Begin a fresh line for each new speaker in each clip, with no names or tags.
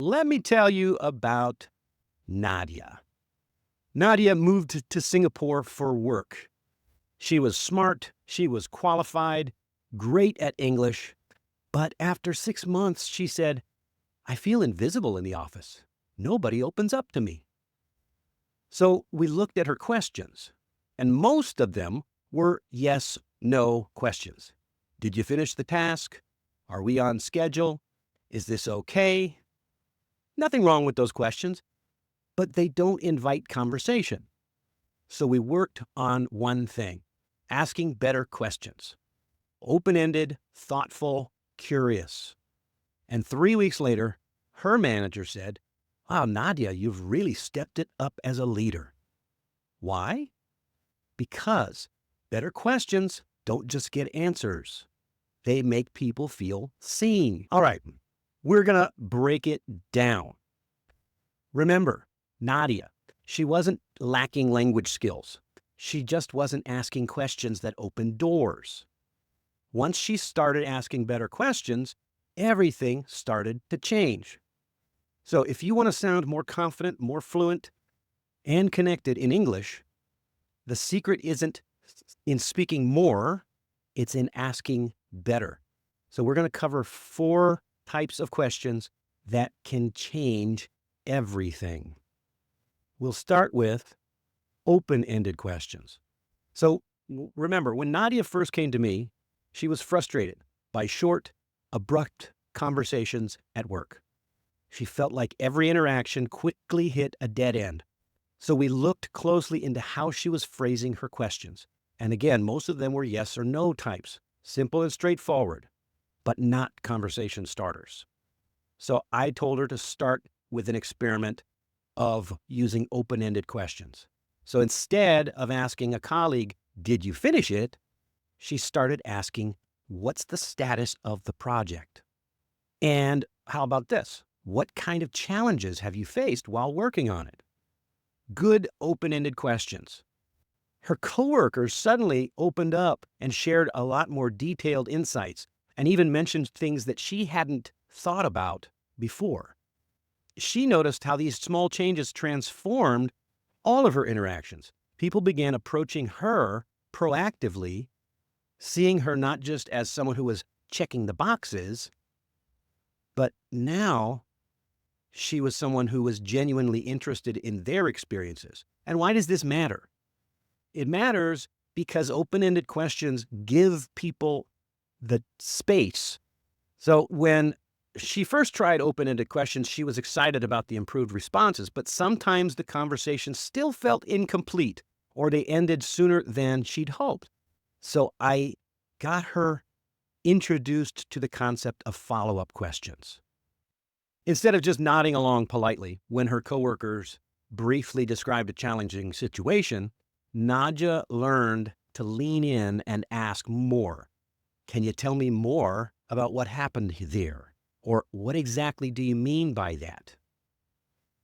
Let me tell you about Nadia. Nadia moved to Singapore for work. She was smart, she was qualified, great at English, but after 6 months, she said, I feel invisible in the office. Nobody opens up to me. So we looked at her questions, and most of them were yes, no questions. Did you finish the task? Are we on schedule? Is this okay? Nothing wrong with those questions, but they don't invite conversation. So we worked on one thing, asking better questions. Open-ended, thoughtful, curious. And 3 weeks later, her manager said, wow, Nadia, you've really stepped it up as a leader. Why? Because better questions don't just get answers. They make people feel seen. All right, we're going to break it down. Remember, Nadia, she wasn't lacking language skills. She just wasn't asking questions that opened doors. Once she started asking better questions, everything started to change. So if you want to sound more confident, more fluent, and connected in English, the secret isn't in speaking more, it's in asking better. So we're going to cover 4 types of questions that can change everything. We'll start with open-ended questions. So remember, when Nadia first came to me, she was frustrated by short, abrupt conversations at work. She felt like every interaction quickly hit a dead end. So we looked closely into how she was phrasing her questions. And again, most of them were yes or no types, simple and straightforward, but not conversation starters. So I told her to start with an experiment of using open-ended questions. So instead of asking a colleague, did you finish it? She started asking, what's the status of the project? And how about this? What kind of challenges have you faced while working on it? Good open-ended questions. Her coworkers suddenly opened up and shared a lot more detailed insights and even mentioned things that she hadn't thought about before. She noticed how these small changes transformed all of her interactions. People began approaching her proactively, seeing her not just as someone who was checking the boxes, but now she was someone who was genuinely interested in their experiences. And why does this matter? It matters because open-ended questions give people the space. So when she first tried open-ended questions, she was excited about the improved responses, but sometimes the conversation still felt incomplete or they ended sooner than she'd hoped. So I got her introduced to the concept of follow-up questions. Instead of just nodding along politely when her coworkers briefly described a challenging situation, Nadia learned to lean in and ask more. Can you tell me more about what happened there? Or what exactly do you mean by that?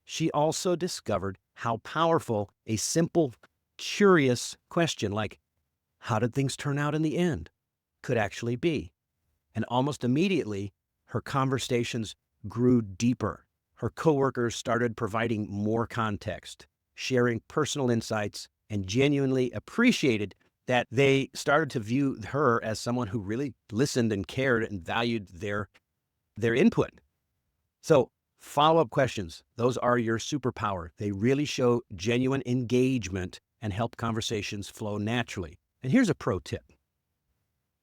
She also discovered how powerful a simple, curious question like, how did things turn out in the end, could actually be. And almost immediately, her conversations grew deeper. Her coworkers started providing more context, sharing personal insights, and genuinely appreciated that they started to view her as someone who really listened and cared and valued their input. So follow-up questions, those are your superpower. They really show genuine engagement and help conversations flow naturally. And here's a pro tip.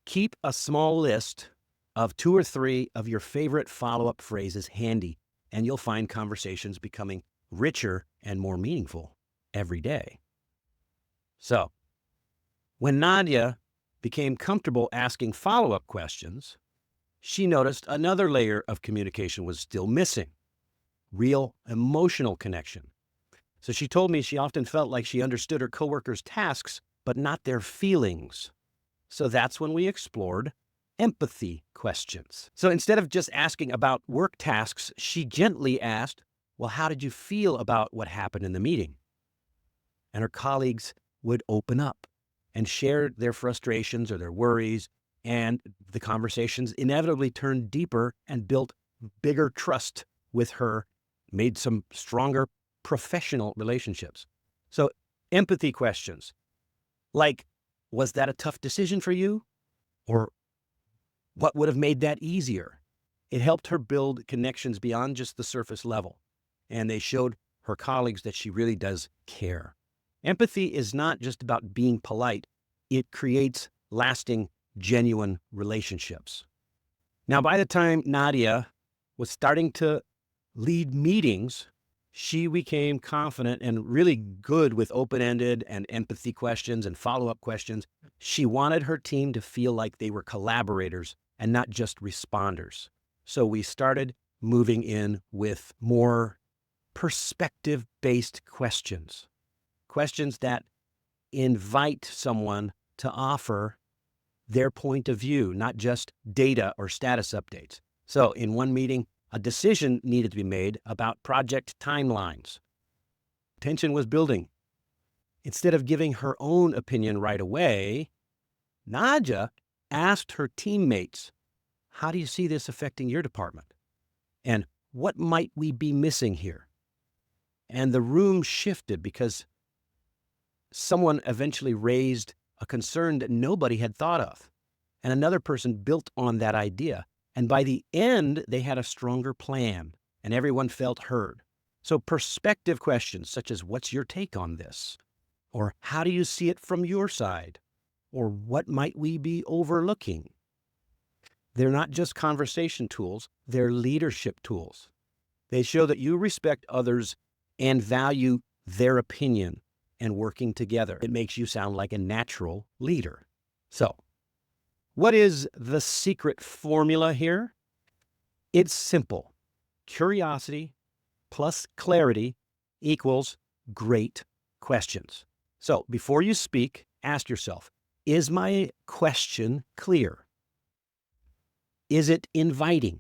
Keep a small list of 2 or 3 of your favorite follow-up phrases handy, and you'll find conversations becoming richer and more meaningful every day. So, when Nadia became comfortable asking follow-up questions, she noticed another layer of communication was still missing, real emotional connection. So she told me she often felt like she understood her coworkers' tasks, but not their feelings. So that's when we explored empathy questions. So instead of just asking about work tasks, she gently asked, well, how did you feel about what happened in the meeting? And her colleagues would open up and share their frustrations or their worries, and the conversations inevitably turned deeper and built bigger trust with her, made some stronger professional relationships. So empathy questions like, was that a tough decision for you? Or what would have made that easier? It helped her build connections beyond just the surface level. And they showed her colleagues that she really does care. Empathy is not just about being polite. It creates lasting, genuine relationships. Now, by the time Nadia was starting to lead meetings, she became confident and really good with open-ended and empathy questions and follow-up questions. She wanted her team to feel like they were collaborators and not just responders. So we started moving in with more perspective-based questions, questions that invite someone to offer their point of view, not just data or status updates. So in one meeting, a decision needed to be made about project timelines. Tension was building. Instead of giving her own opinion right away, Nadia asked her teammates, how do you see this affecting your department? And what might we be missing here? And the room shifted because someone eventually raised a concern that nobody had thought of. And another person built on that idea. And by the end, they had a stronger plan and everyone felt heard. So perspective questions such as, what's your take on this? Or how do you see it from your side? Or what might we be overlooking? They're not just conversation tools, they're leadership tools. They show that you respect others and value their opinion and working together. It makes you sound like a natural leader. So, what is the secret formula here? It's simple. Curiosity plus clarity equals great questions. So, before you speak, ask yourself, is my question clear? Is it inviting?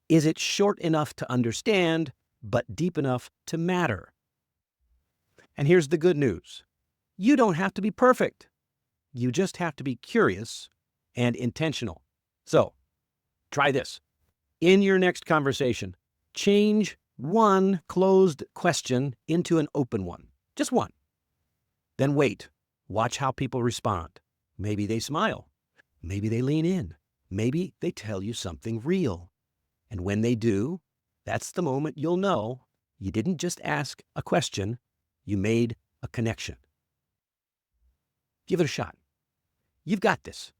Is it short enough to understand, but deep enough to matter? And here's the good news. You don't have to be perfect. You just have to be curious and intentional. So, try this. In your next conversation, change one closed question into an open one. Just one. Then wait. Watch how people respond. Maybe they smile. Maybe they lean in. Maybe they tell you something real. And when they do, that's the moment you'll know you didn't just ask a question, you made a connection. Give it a shot. You've got this.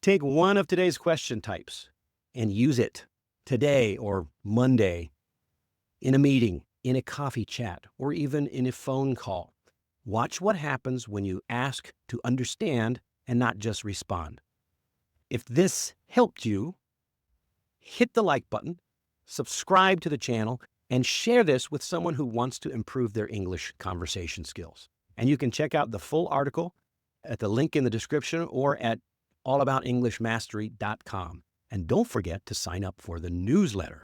Take one of today's question types and use it today or Monday in a meeting, in a coffee chat, or even in a phone call. Watch what happens when you ask to understand and not just respond. If this helped you, hit the like button, subscribe to the channel, and share this with someone who wants to improve their English conversation skills. And you can check out the full article at the link in the description or at allaboutenglishmastery.com. And don't forget to sign up for the newsletter.